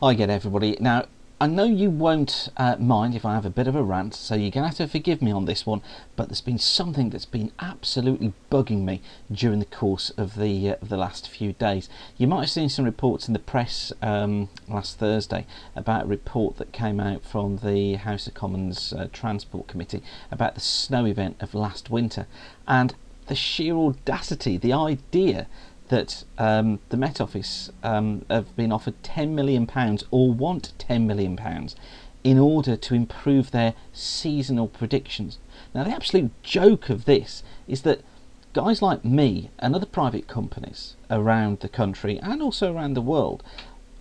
I get everybody. Now, I know you won't mind if I have a bit of a rant, so you're going to have to forgive me on this one, but there's been something that's been absolutely bugging me during the course of the last few days. You might have seen some reports in the press last Thursday about a report that came out from the House of Commons Transport Committee about the snow event of last winter, and the sheer audacity, the idea that the Met Office have been offered £10 million or want £10 million in order to improve their seasonal predictions. Now, the absolute joke of this is that guys like me and other private companies around the country and also around the world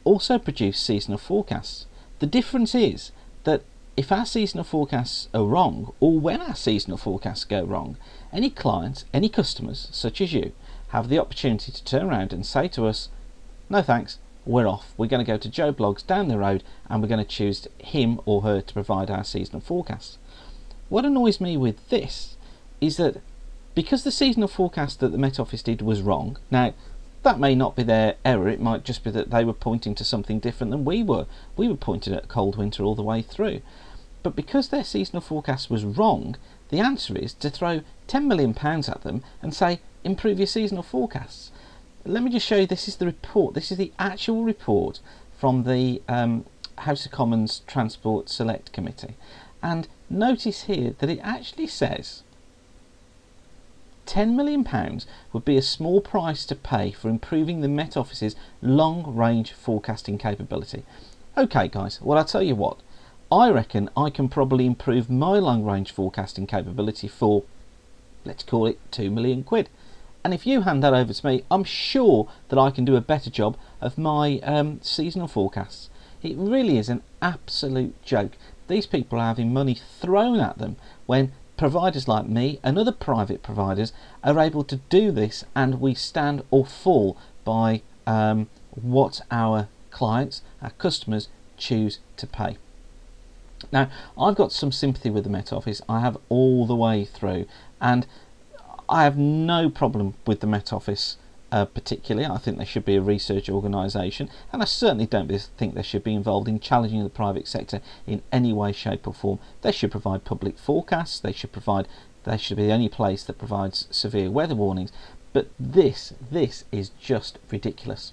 also produce seasonal forecasts. The difference is that if our seasonal forecasts are wrong, or when our seasonal forecasts go wrong, any clients, any customers such as you, have the opportunity to turn around and say to us, no thanks, we're off. We're going to go to Joe Bloggs down the road and we're going to choose him or her to provide our seasonal forecasts. What annoys me with this is that because the seasonal forecast that the Met Office did was wrong, now that may not be their error, it might just be that they were pointing to something different than we were. We were pointing at a cold winter all the way through. But because their seasonal forecast was wrong, the answer is to throw £10 million at them and say, improve your seasonal forecasts. Let me just show you, this is the report, this is the actual report from the House of Commons Transport Select Committee, and notice here that it actually says £10 million would be a small price to pay for improving the Met Office's long range forecasting capability. Okay guys, well I'll tell you what, I reckon I can probably improve my long range forecasting capability for, let's call it £2 million. And if you hand that over to me, I'm sure that I can do a better job of my seasonal forecasts. It really is an absolute joke. These people are having money thrown at them when providers like me and other private providers are able to do this, and we stand or fall by what our clients, our customers, choose to pay. Now, I've got some sympathy with the Met Office. I have all the way through, and I have no problem with the Met Office particularly. I think they should be a research organisation, and I certainly don't think they should be involved in challenging the private sector in any way, shape or form. They should provide public forecasts, they should be the only place that provides severe weather warnings, but this is just ridiculous.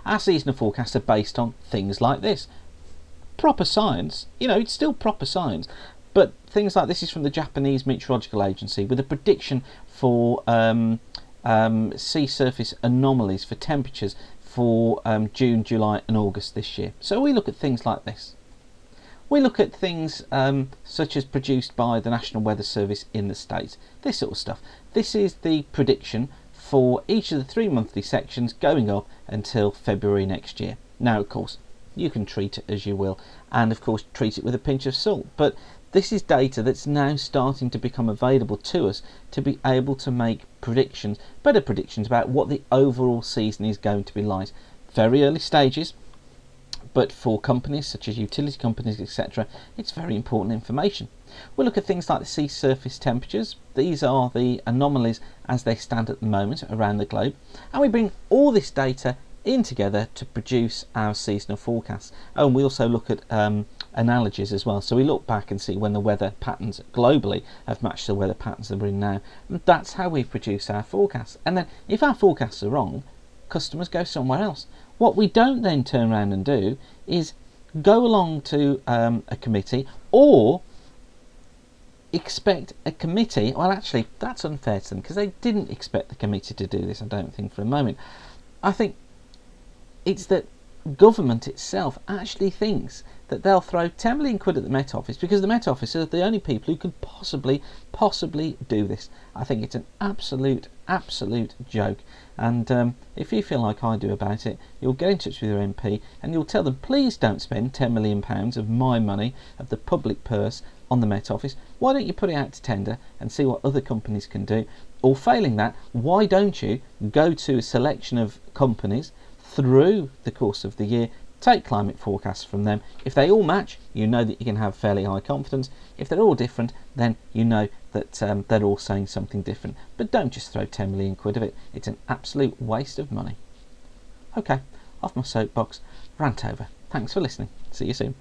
Our seasonal forecasts are based on things like this. Proper science, you know, it's still proper science, but things like this is from the Japanese Meteorological Agency with a prediction for sea surface anomalies for temperatures for June, July and August this year. So we look at things like this. We look at things such as produced by the National Weather Service in the States, this sort of stuff. This is the prediction for each of the 3 monthly sections going up until February next year. Now, of course, you can treat it as you will, and of course treat it with a pinch of salt, but this is data that's now starting to become available to us to be able to make predictions, better predictions about what the overall season is going to be like. Very early stages, but for companies such as utility companies, etc., it's very important information. We'll look at things like the sea surface temperatures. These are the anomalies as they stand at the moment around the globe, and we bring all this data in together to produce our seasonal forecasts. Oh, and we also look at analogies as well, so we look back and see when the weather patterns globally have matched the weather patterns that we're in now, and that's how we produce our forecasts. And then if our forecasts are wrong, customers go somewhere else. What we don't then turn around and do is go along to a committee or expect a committee, well actually that's unfair to them because they didn't expect the committee to do this, I don't think for a moment. I think it's that government itself actually thinks that they'll throw £10 million at the Met Office because the Met Office are the only people who could possibly do this. I think it's an absolute joke, and if you feel like I do about it, you'll get in touch with your MP and you'll tell them, please don't spend £10 million of my money, of the public purse, on the Met Office. Why don't you put it out to tender and see what other companies can do? Or failing that, why don't you go to a selection of companies through the course of the year, take climate forecasts from them. If they all match, you know that you can have fairly high confidence. If they're all different, then you know that they're all saying something different. But don't just throw £10 million of it. It's an absolute waste of money. Okay, off my soapbox, rant over. Thanks for listening. See you soon.